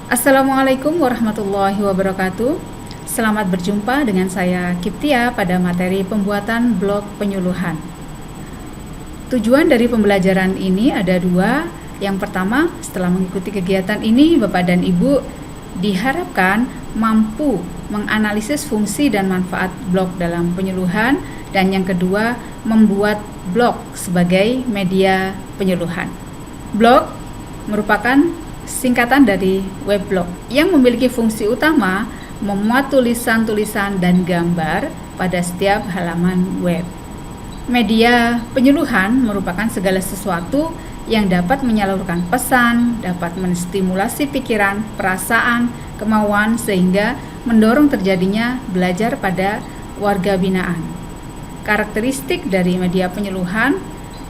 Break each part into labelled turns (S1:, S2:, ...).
S1: Assalamualaikum warahmatullahi wabarakatuh. Selamat berjumpa dengan saya Kiptia pada materi pembuatan blog penyuluhan. Tujuan dari pembelajaran ini ada dua. Yang pertama, setelah mengikuti kegiatan ini, Bapak dan Ibu diharapkan mampu menganalisis fungsi dan manfaat blog dalam penyuluhan. Dan yang kedua, membuat blog sebagai media penyuluhan. Blog merupakan singkatan dari weblog yang memiliki fungsi utama memuat tulisan-tulisan dan gambar pada setiap halaman web. Media penyuluhan merupakan segala sesuatu yang dapat menyalurkan pesan, dapat menstimulasi pikiran, perasaan, kemauan sehingga mendorong terjadinya belajar pada warga binaan. Karakteristik dari media penyuluhan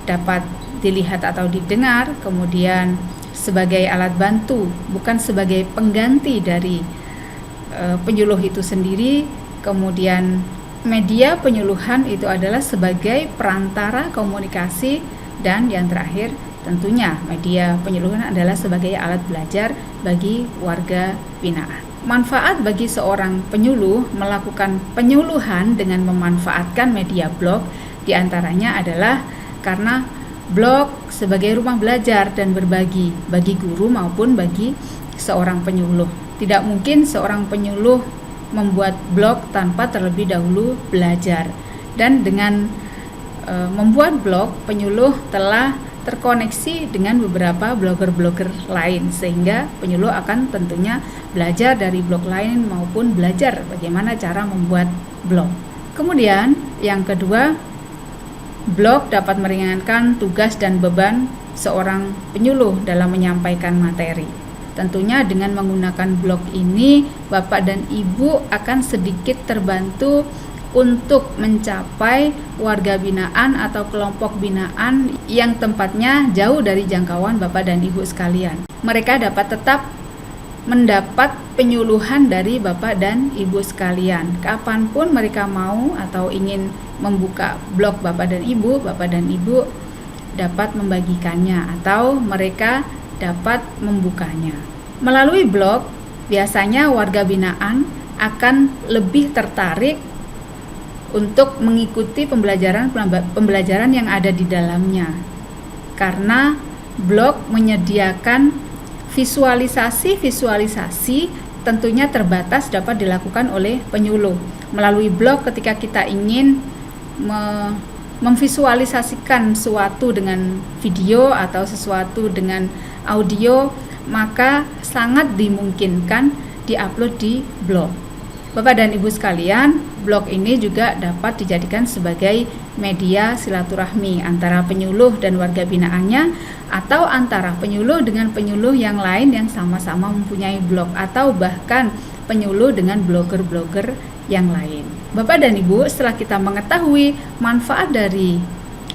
S1: dapat dilihat atau didengar, kemudian sebagai alat bantu, bukan sebagai pengganti dari penyuluh itu sendiri. Kemudian media penyuluhan itu adalah sebagai perantara komunikasi, dan yang terakhir tentunya media penyuluhan adalah sebagai alat belajar bagi warga binaan. Manfaat bagi seorang penyuluh melakukan penyuluhan dengan memanfaatkan media blog diantaranya adalah karena blog sebagai rumah belajar dan berbagi bagi guru maupun bagi seorang penyuluh. Tidak mungkin seorang penyuluh membuat blog tanpa terlebih dahulu belajar. Dan dengan membuat blog, penyuluh telah terkoneksi dengan beberapa blogger-blogger lain, sehingga penyuluh akan tentunya belajar dari blog lain maupun belajar bagaimana cara membuat blog. Kemudian yang kedua, blog dapat meringankan tugas dan beban seorang penyuluh dalam menyampaikan materi. Tentunya dengan menggunakan blog ini, Bapak dan Ibu akan sedikit terbantu untuk mencapai warga binaan atau kelompok binaan yang tempatnya jauh dari jangkauan Bapak dan Ibu sekalian. Mereka dapat tetap mendapat penyuluhan dari Bapak dan Ibu sekalian. Kapanpun mereka mau atau ingin membuka blog Bapak dan Ibu dapat membagikannya atau mereka dapat membukanya. Melalui blog, biasanya warga binaan akan lebih tertarik untuk mengikuti pembelajaran yang ada di dalamnya. Karena blog menyediakan visualisasi tentunya terbatas dapat dilakukan oleh penyuluh. Melalui blog ketika kita ingin memvisualisasikan sesuatu dengan video atau sesuatu dengan audio, maka sangat dimungkinkan diupload di blog. Bapak dan Ibu sekalian, blog ini juga dapat dijadikan sebagai media silaturahmi antara penyuluh dan warga binaannya, atau antara penyuluh dengan penyuluh yang lain yang sama-sama mempunyai blog, atau bahkan penyuluh dengan blogger-blogger yang lain. Bapak dan Ibu, setelah kita mengetahui manfaat dari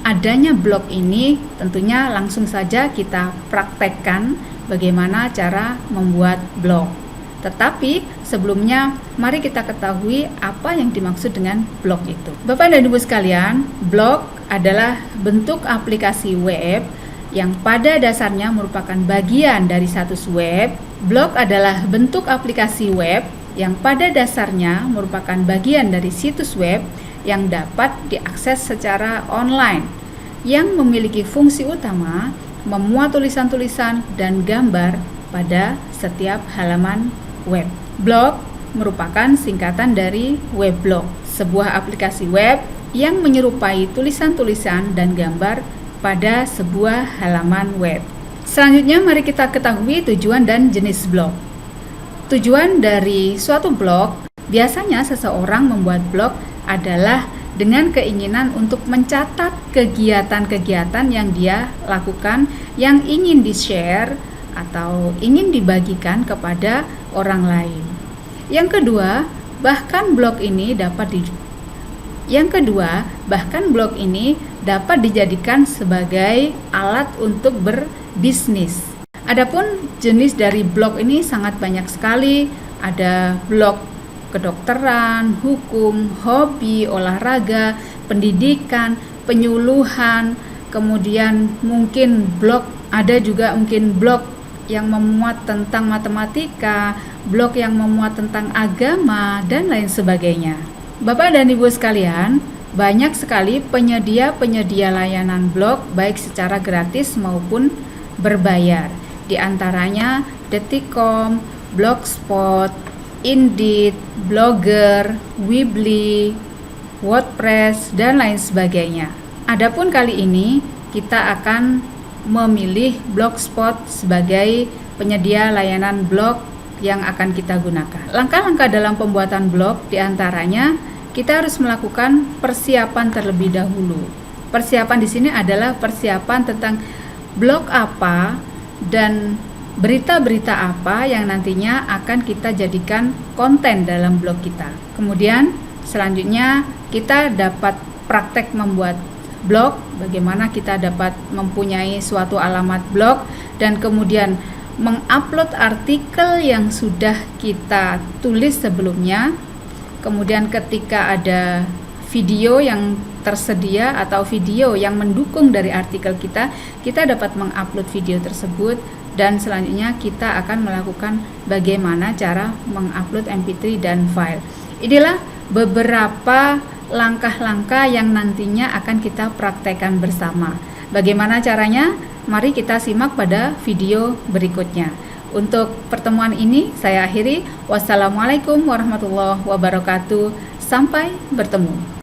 S1: adanya blog ini, tentunya langsung saja kita praktekkan bagaimana cara membuat blog. Tetapi sebelumnya mari kita ketahui apa yang dimaksud dengan blog itu. Bapak dan Ibu sekalian, blog adalah bentuk aplikasi web yang pada dasarnya merupakan bagian dari situs web. Blog adalah bentuk aplikasi web yang pada dasarnya merupakan bagian dari situs web yang dapat diakses secara online, yang memiliki fungsi utama memuat tulisan-tulisan dan gambar pada setiap halaman web. Blog merupakan singkatan dari weblog, sebuah aplikasi web yang menyerupai tulisan-tulisan dan gambar pada sebuah halaman web. Selanjutnya mari kita ketahui tujuan dan jenis blog. Tujuan dari suatu blog, biasanya seseorang membuat blog adalah dengan keinginan untuk mencatat kegiatan-kegiatan yang dia lakukan yang ingin di-share atau ingin dibagikan kepada orang lain. Yang kedua, bahkan blog ini dapat dijadikan sebagai alat untuk berbisnis. Adapun jenis dari blog ini sangat banyak sekali. Ada blog kedokteran, hukum, hobi, olahraga, pendidikan, penyuluhan, kemudian mungkin blog, ada juga mungkin blog yang memuat tentang matematika, blog yang memuat tentang agama, dan lain sebagainya. Bapak dan Ibu sekalian, banyak sekali penyedia-penyedia layanan blog baik secara gratis maupun berbayar. Di antaranya Detik.com, Blogspot, Indeed, Blogger, Weebly, WordPress, dan lain sebagainya. Adapun kali ini kita akan memilih Blogspot sebagai penyedia layanan blog yang akan kita gunakan. Langkah-langkah dalam pembuatan blog diantaranya kita harus melakukan persiapan terlebih dahulu. Persiapan di sini adalah persiapan tentang blog apa dan berita-berita apa yang nantinya akan kita jadikan konten dalam blog kita. Kemudian selanjutnya kita dapat praktek membuat blog, bagaimana kita dapat mempunyai suatu alamat blog dan kemudian mengupload artikel yang sudah kita tulis sebelumnya. Kemudian ketika ada video yang tersedia atau video yang mendukung dari artikel kita dapat mengupload video tersebut, dan selanjutnya kita akan melakukan bagaimana cara mengupload MP3 dan file. Inilah beberapa langkah-langkah yang nantinya akan kita praktekkan bersama. Bagaimana caranya? Mari kita simak pada video berikutnya. Untuk pertemuan ini saya akhiri. Wassalamualaikum warahmatullahi wabarakatuh. Sampai bertemu.